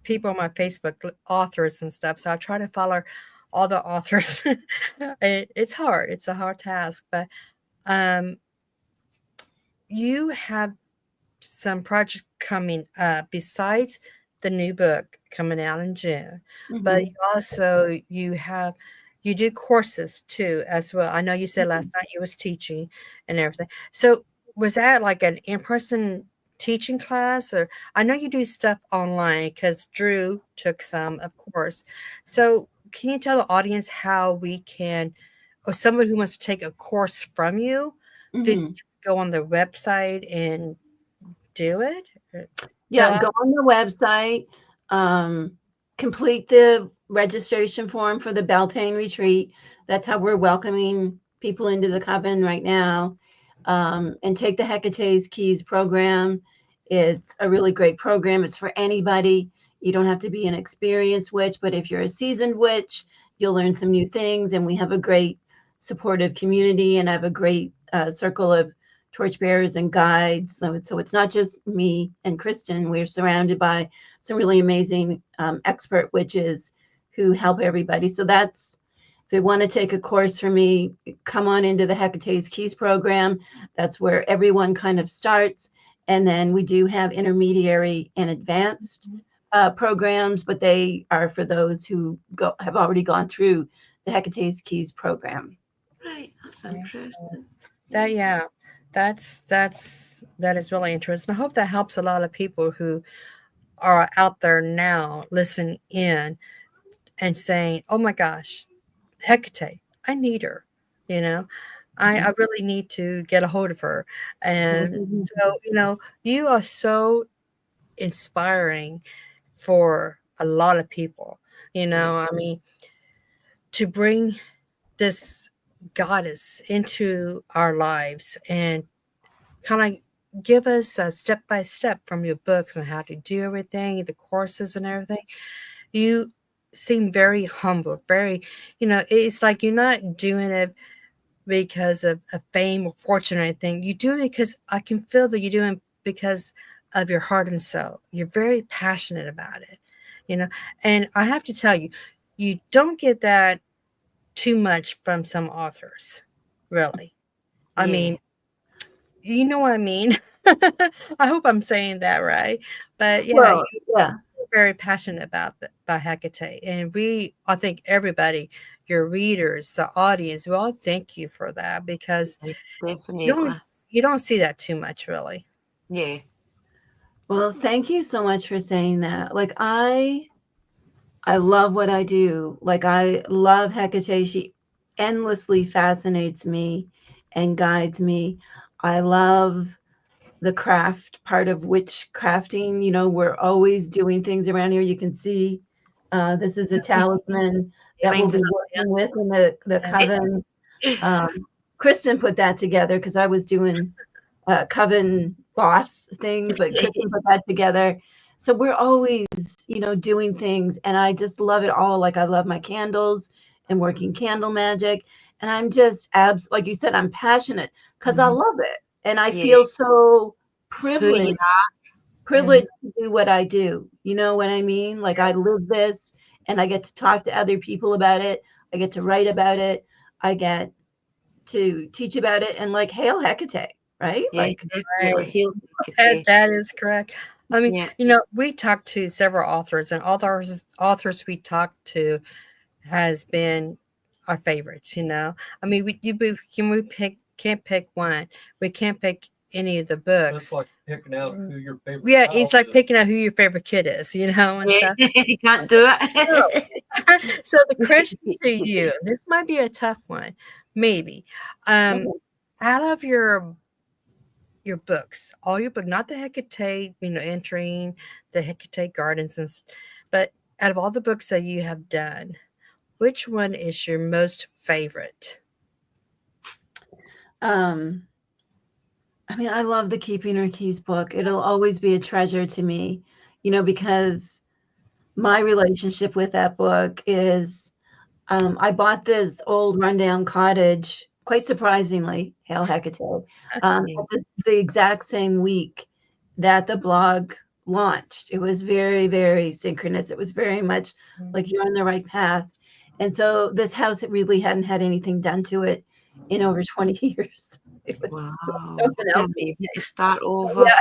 people on my Facebook, authors and stuff, so I try to follow all the authors. It's hard. It's a hard task, but you have some projects coming up besides the new book coming out in June, but also you do courses too as well. I know you said last night you was teaching and everything. So was that like an in-person teaching class, or I know you do stuff online because Drew took some, of course. So can you tell the audience how we can, or someone who wants to take a course from you, did you go on the website and do it? Yeah, go on the website, complete the registration form for the Beltane retreat. That's how we're welcoming people into the coven right now. And take the Hecate's Keys program. It's a really great program. It's for anybody. You don't have to be an experienced witch, but if you're a seasoned witch, you'll learn some new things. And we have a great supportive community, and I have a great circle of torchbearers and guides. So it's not just me and Kristen. We're surrounded by some really amazing expert witches who help everybody. So that's, if they want to take a course from me, come on into the Hecate's Keys program. That's where everyone kind of starts. And then we do have intermediary and advanced programs, but they are for those who have already gone through the Hecate's Keys program. Right, that's interesting. That is really interesting. I hope that helps a lot of people who are out there now listening in and saying, "Oh my gosh, Hekate, I need her." I really need to get a hold of her. And so, you are so inspiring for a lot of people. I mean, to bring this goddess into our lives and kind of give us a step by step from your books on how to do everything, the courses and everything. You seem very humble, very, it's like you're not doing it because of fame or fortune or anything. You do it because I can feel that you're doing it because of your heart and soul. You're very passionate about it, and I have to tell you, you don't get that too much from some authors, really. I mean, you know what I mean? I hope I'm saying that right. But yeah, you're very passionate about Hekate. And I think everybody, your readers, the audience, we all thank you for that, because definitely you don't see that too much, really. Yeah. Well, thank you so much for saying that. Like, I love what I do. Like, I love Hekate. She endlessly fascinates me and guides me. I love the craft part of witch crafting. We're always doing things around here. You can see this is a talisman that we'll be working with in the coven. Kristen put that together because I was doing coven boss things, but Kristen put that together. So we're always, doing things, and I just love it all. Like, I love my candles and working candle magic, and I'm just like you said, I'm passionate because I love it, and I feel so privileged to do what I do. You know what I mean? Like, I live this, and I get to talk to other people about it. I get to write about it. I get to teach about it, and like, hail Hekate, right? Yeah, Like, definitely. Right. Heal Hekate. That is correct. I mean, Yeah. you know, we talked to several authors, and authors we talked to has been our favorites. You know, I mean, can't pick one. We can't pick any of the That's books. like picking out who your favorite Yeah, child it's like is. picking out who your favorite kid is. You know, and stuff. You can't do it. So the question to you, this might be a tough one, maybe. Out of your books, all your book, not the Hecate, you know, entering the Hecate gardens, but out of all the books that you have done, which one is your most favorite? I mean, I love the Keeping Her Keys book. It'll always be a treasure to me, you know, because my relationship with that book is I bought this old rundown cottage, quite surprisingly, hail Hecate, the exact same week that the blog launched. It was very, very synchronous. It was very much like you're on the right path. And so this house really hadn't had anything done to it in over 20 years. It was Wow. something else. Amazing to start over. Yeah.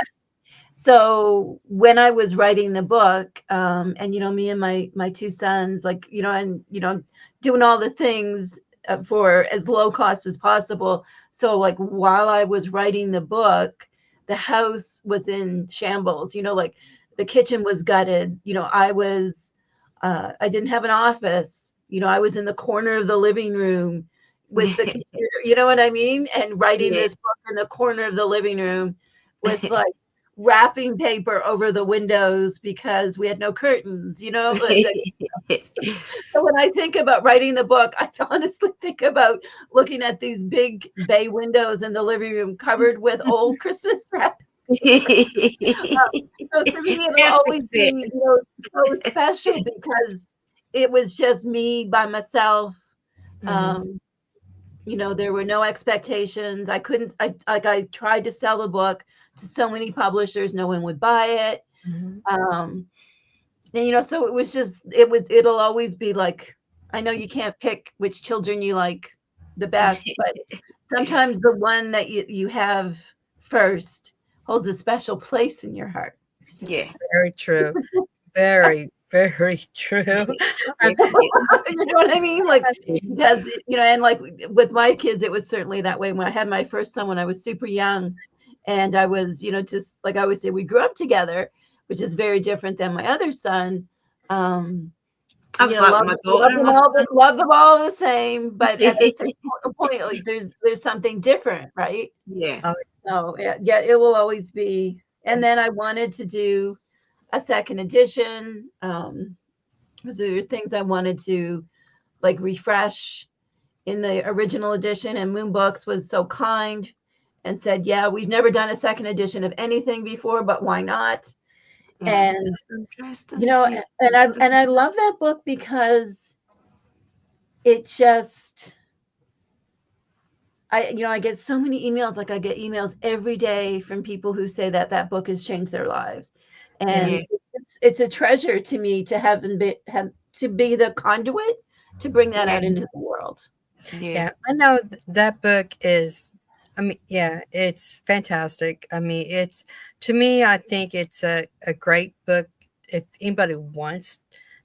So when I was writing the book, and you know, me and my two sons, like, you know, and you know, doing all the things for as low cost as possible. So like while I was writing the book, the house was in shambles. You know, like the kitchen was gutted. You know, I didn't have an office. You know, I was in the corner of the living room with the computer. You know what I mean? And writing this book in the corner of the living room with like wrapping paper over the windows because we had no curtains, you know. So when I think about writing the book, I honestly think about looking at these big bay windows in the living room covered with old Christmas wrap. So to me, it'll always be, you know, so special because it was just me by myself. You know, there were no expectations. I tried to sell the book to so many publishers, no one would buy it. And you know, so it was just, it'll always be like, I know you can't pick which children you like the best, but sometimes the one that you have first holds a special place in your heart. Yeah. Very true. Very, very true. You know what I mean? Like, because, you know, and like with my kids, it was certainly that way. When I had my first son, when I was super young, and I was, you know, just like I always say, we grew up together, which is very different than my other son. I was like my daughter. Love them all the same, but at the same point, like there's something different, right? Yeah. So yeah, it will always be. And then I wanted to do a second edition. Because there were things I wanted to like refresh in the original edition, and Moon Books was so kind and said, yeah, we've never done a second edition of anything before, but why not? And you know, and I love that book because it just, I get so many emails. Like I get emails every day from people who say that book has changed their lives, and it's a treasure to me to have to be the conduit to bring that out into the world. Yeah, I know that book is, I mean, yeah, it's fantastic. I mean, it's, to me, I think it's a great book. If anybody wants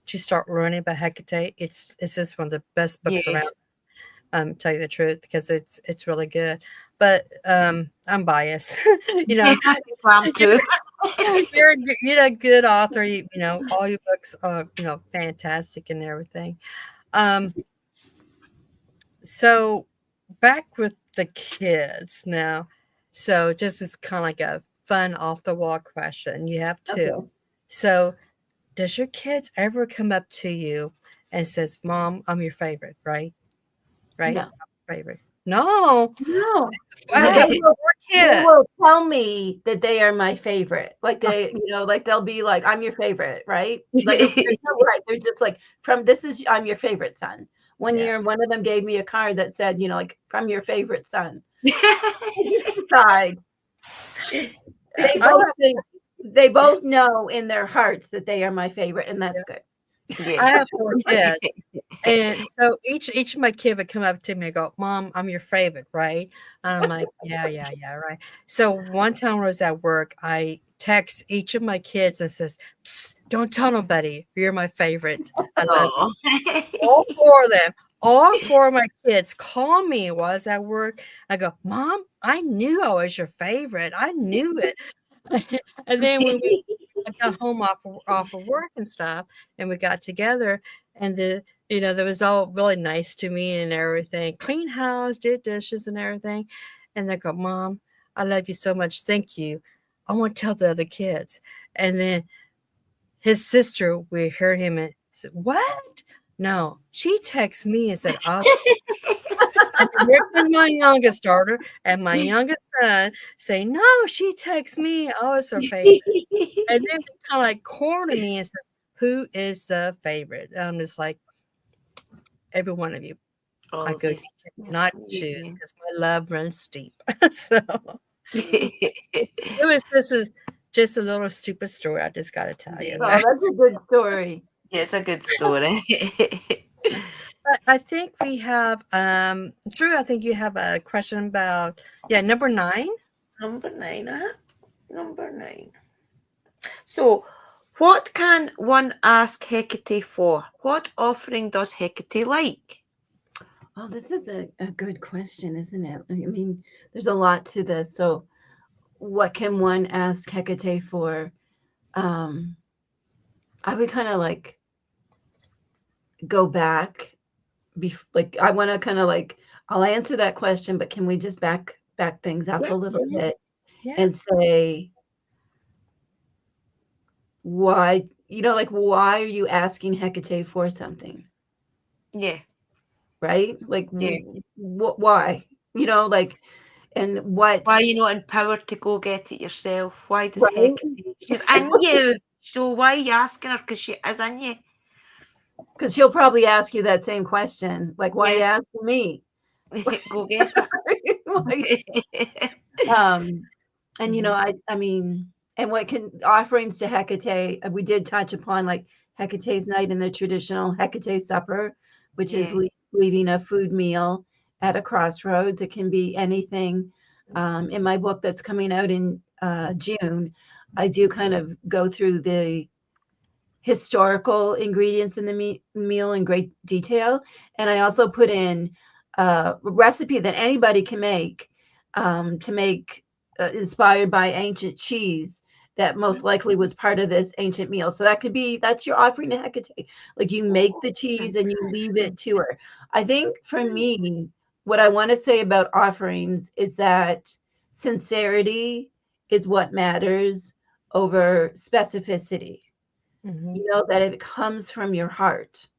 to start learning about Hecate, it's just one of the best books around. Tell you the truth, because it's really good. But I'm biased, you know. I'm too. You're a good author. You know, all your books are, you know, fantastic and everything. So back with the kids now. So just as kind of like a fun off the wall question. You have two. Okay. So does your kids ever come up to you and says, "Mom, I'm your favorite," right? Right? No. Favorite. No. No. Wow. They will tell me that they are my favorite. Like they, you know, like they'll be like, "I'm your favorite," right? Like right. They're just like, I'm your favorite son. One year, one of them gave me a card that said, you know, like, from your favorite son. Side. They both know in their hearts that they are my favorite, and that's good. I Yes. have 4 kids. And so each of my kid would come up to me and go, "Mom, I'm your favorite, right?" I'm like, "Yeah, yeah, yeah, right." So one time when I was at work, I text each of my kids and says, "Psst, don't tell nobody. You're my favorite. I love you." All 4 of them, all 4 of my kids call me while I was at work. I go, "Mom, I knew I was your favorite. I knew it." And then when I got home off of work and stuff, and we got together, and they was all really nice to me and everything. Clean house, did dishes and everything. And they go, "Mom, I love you so much. Thank you. I want to tell the other kids." And then his sister, we heard him and said, "What? No." She texted me and said, and then here comes my youngest daughter and my youngest son saying, "No, she texts me. I was her favorite." And then they kind of like corner me and says, "Who is the favorite?" And I'm just like, every one of you. All I of go, you. "You cannot choose because my love runs deep." So this is just a little stupid story. I just got to tell you. Oh, that's a good story. Yeah, it's a good story. But I think we have, Drew, I think you have a question about, number 9. Number 9, Number 9. So, what can one ask Hekate for? What offering does Hekate like? Oh, this is a good question, isn't it? I mean, there's a lot to this. So, what can one ask Hekate for? I would kind of like go back. Like, I want to kind of like, I'll answer that question, but can we just back things up a little bit and Yes. say, why, like, why are you asking Hekate for something? Yeah. Right? Like, Yeah. why? Like, and what? Why are you not empowered to go get it yourself? Why does Right? Hekate? She's in you. So why are you asking her? Because she is in you. Because she'll probably ask you that same question. Like, why are you asking me? Go get it. And I mean, and what can offerings to Hekate? We did touch upon like Hecate's night in the traditional Hekate supper, which is leaving a food meal at a crossroads. It can be anything. In my book that's coming out in June, I do kind of go through the historical ingredients in the meal in great detail, and I also put in a recipe that anybody can make to make inspired by ancient cheese that most likely was part of this ancient meal. So that's your offering to Hekate. Like, you make the cheese and you leave it to her. I think for me, what I want to say about offerings is that sincerity is what matters over specificity. That it comes from your heart.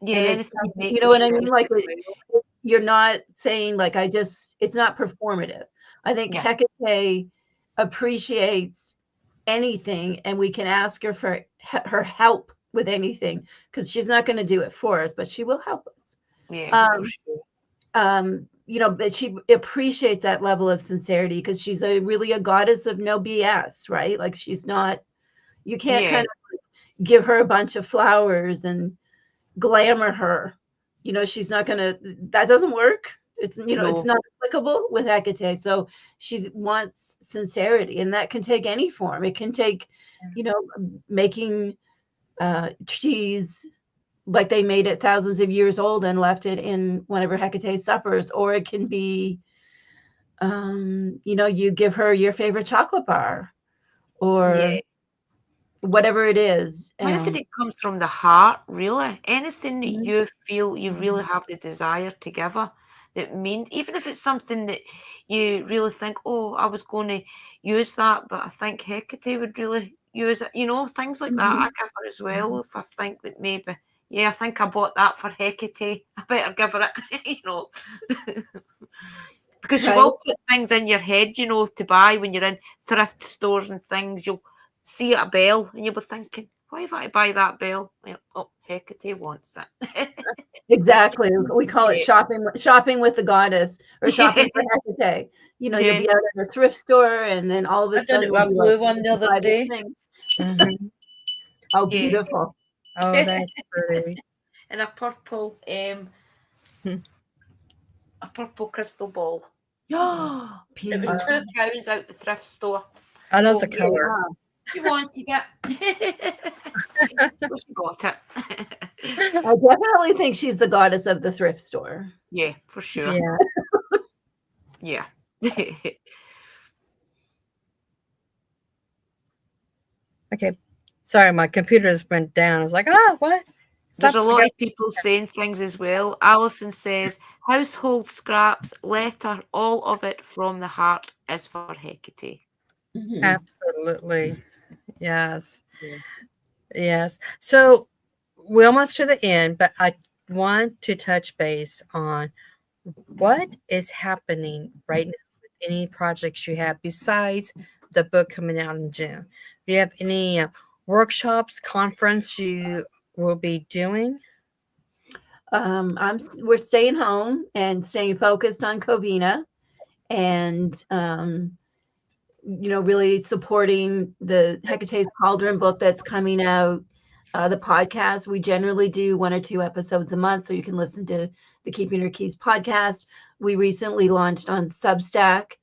Yeah, And anything you make you know what I mean? yourself Like, as well. you're not saying like, it's not performative. I think Hekate appreciates anything, and we can ask her for her help with anything, because she's not going to do it for us, but she will help us. Yeah, for sure. But she appreciates that level of sincerity, because she's really a goddess of no BS, right? Like, she's not, you can't kind of give her a bunch of flowers and glamour her. She's not gonna, that doesn't work. It's it's not applicable with Hekate. So she wants sincerity, and that can take any form. It can take making cheese like they made it thousands of years old and left it in one of her Hekate suppers, or it can be you give her your favorite chocolate bar, or whatever it is. Anything that comes from the heart, really. Anything that you feel you really have the desire to give her, that means, even if it's something that you really think, oh, I was going to use that, but I think Hekate would really use it. Things like that I give her as well. If I think that maybe, I think I bought that for Hekate, I better give her it, Because she will put things in your head, to buy when you're in thrift stores and things. You'll see a bell and you'll be thinking, why have I to buy that bell? Oh, Hekate wants it. Exactly. We call it shopping with the goddess, or shopping for Hekate. You'll be out at a thrift store, and then all of a sudden I did a blue one the other day. Oh, beautiful. Oh, that's pretty. And a purple Hmm. crystal ball. It was Beautiful. £2 out the thrift store. I love So, the color. Wow. you wanted it. She got it. I definitely think she's the goddess of the thrift store. Yeah, for sure. Yeah. Yeah. Okay. Sorry, my computer just went down. I was like, what? There's Stop. a lot of people saying things as well. Alison says, household scraps, letter, all of it from the heart is for Hekate. Mhm. Absolutely. Yes. Yeah. Yes. So we're almost to the end, but I want to touch base on what is happening right now with any projects you have besides the book coming out in June. Do you have any workshops, conference you will be doing? We're staying home and staying focused on Covina, and really supporting the Hecate's Cauldron book that's coming out. The podcast, we generally do 1 or 2 episodes a month, so you can listen to the Keeping Her Keys podcast. We recently launched on Substack,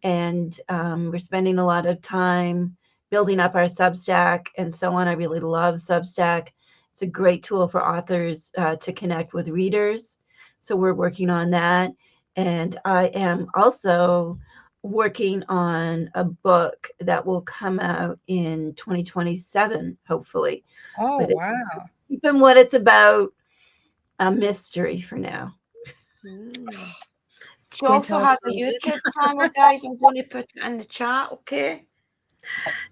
and we're spending a lot of time building up our Substack and so on. I really love Substack. It's a great tool for authors to connect with readers. So we're working on that. And I am also working on a book that will come out in 2027, hopefully. Oh, But wow. even what it's about, a mystery for now. She also has a YouTube channel, guys. I'm going to put it in the chat, okay?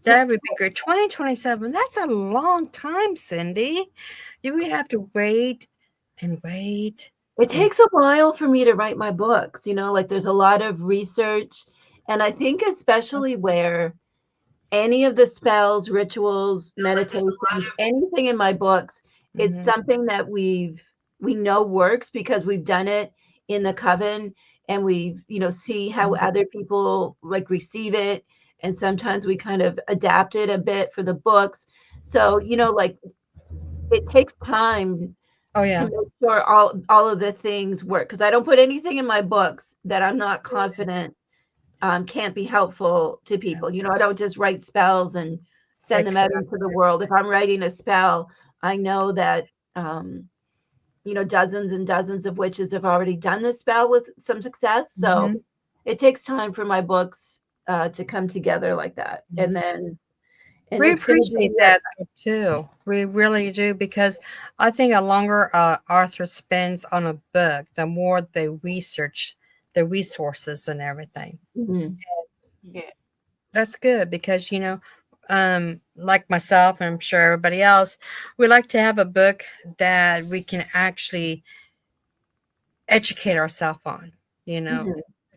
That would be great. 2027, that's a long time, Cyndi. You would have to wait and wait. It takes a while for me to write my books, like there's a lot of research. And I think especially where any of the spells, rituals, meditations, anything in my books is Mhm. something that we know works because we've done it in the coven, and we've, see how other people like receive it. And sometimes we kind of adapt it a bit for the books. So, like it takes time Oh, to yeah. make sure all of the things work. Because I don't put anything in my books that I'm not confident can't be helpful to people. I don't just write spells and send them out into the world. If I'm writing a spell, I know that dozens and dozens of witches have already done this spell with some success. So it takes time for my books to come together like that. And then we appreciate that too. We really do, because I think a longer author spends on a book, the more they research the resources and everything. Yeah. That's good, because like myself, and I'm sure everybody else, we like to have a book that we can actually educate ourselves on,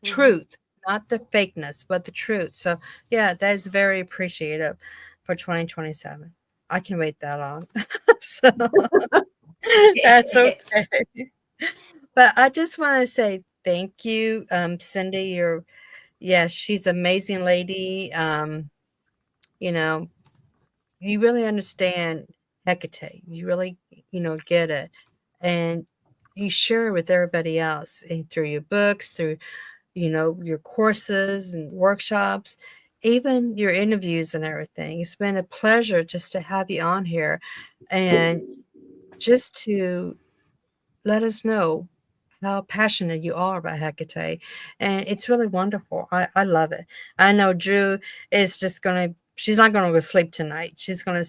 truth, not the fakeness, but the truth. So yeah, that is very appreciative for 2027. I can wait that long. So that's okay. But I just want to say thank you, Cyndi. Yes, she's an amazing lady. You really understand Hekate. You really, get it. And you share it with everybody else, and through your books, through, your courses and workshops, even your interviews and everything. It's been a pleasure just to have you on here and just to let us know how passionate you are about Hekate. And it's really wonderful. I love it. I know Drew is just she's not going to go to sleep tonight. She's going to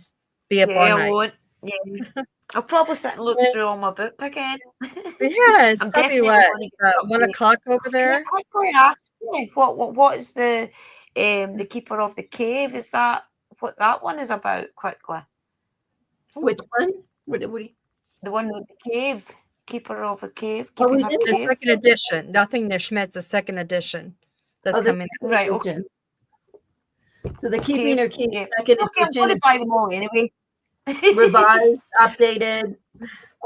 be up all night. I won't. Yeah. I'll probably sit and look through all my book again. Yeah, it's I'm probably definitely what, 1 o'clock over there? Can I quickly ask you, what is the Keeper of the Cave? Is that what that one is about? Quickly. Which one? What do you... The one with the cave, Keeper of the Cave. Oh, Keeping Her The Cave. second edition. Nothing there, Schmidt's the second edition that's coming out. Right. Okay. So the Keeping Her Keys second edition. I'm going to buy them all anyway. Revised, updated,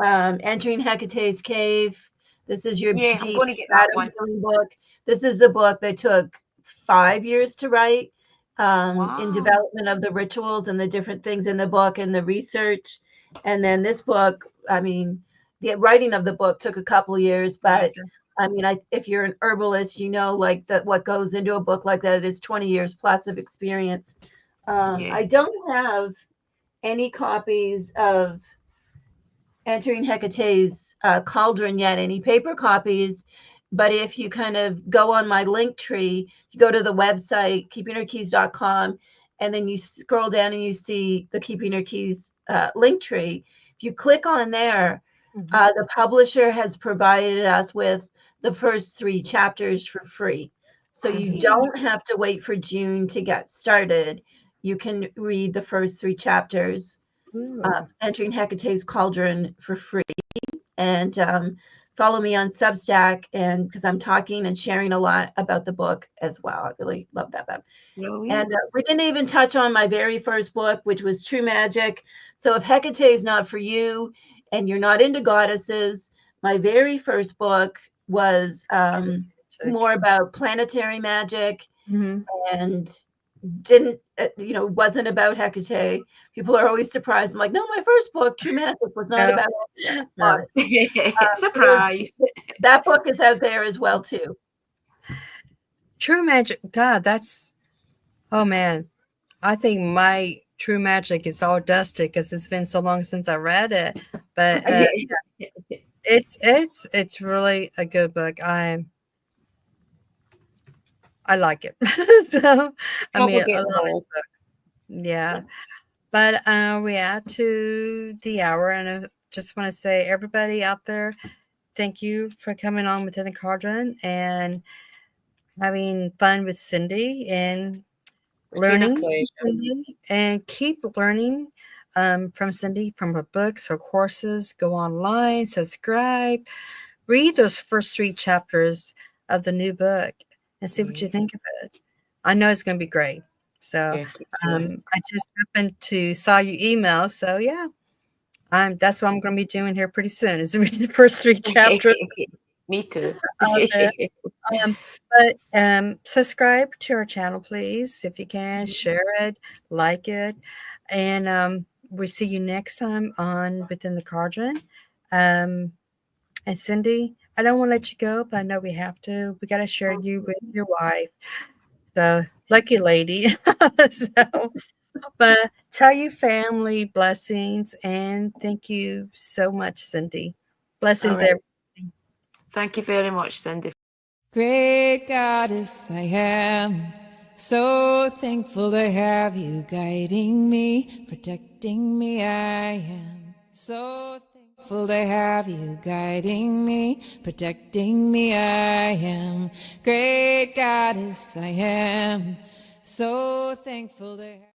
entering Hecate's cave. This is your I'm going to get that one book. This is the book that took 5 years to write, in development of the rituals and the different things in the book and the research. And then this book, I mean, the writing of the book took a couple years, but Gotcha. I mean, if you're an herbalist, you know, like that what goes into a book like that is 20 years plus of experience. Yeah. I don't have any copies of Entering Hecate's Cauldron yet, any paper copies. But if you kind of go on my link tree, you go to the website, keepingherkeys.com, and then you scroll down and you see the Keeping Her Keys link tree. If you click on there, the publisher has provided us with the first 3 chapters for free. So you Yeah. don't have to wait for June to get started. You can read the first 3 chapters Ooh. Entering Hecate's Cauldron for free. And follow me on Substack, and because I'm talking and sharing a lot about the book as well. I really love that book. Brilliant. And we didn't even touch on my very first book, which was True Magic. So if Hekate is not for you and you're not into goddesses, my very first book was more about planetary magic Mm-hmm. and didn't, wasn't about Hekate. People are always surprised. I'm like, no, my first book, True Magic, was not No. about Hekate. But, Surprise. that book is out there as well, too. True Magic. God, that's, oh man. I think my True Magic is all dusted because it's been so long since I read it. But it's really a good book. I like it. So I mean, a lot of books. Yeah. But we add to the hour, and I just want to say, everybody out there, thank you for coming on Within the Cauldron and having fun with Cyndi and learning from Cyndi, and keep learning from Cyndi, from her books, her courses. Go online, subscribe, read those first 3 chapters of the new book, and see what you think of it. I know it's going to be great. So I just happened to saw your email. So yeah, that's what I'm going to be doing here pretty soon, is read the first 3 chapters. Me too. But subscribe to our channel, please, if you can. Share it, like it, and we'll see you next time on Within the Cauldron. And Cyndi, I don't want to let you go, but I know we have to. We got to share you with your wife. So lucky lady. But tell your family blessings, and thank you so much, Cyndi. Blessings, Right. everybody. Thank you very much, Cyndi. Great Goddess, I am so thankful to have you guiding me, protecting me. I am so thankful to have you guiding me, protecting me. I am Great Goddess, I am so thankful to have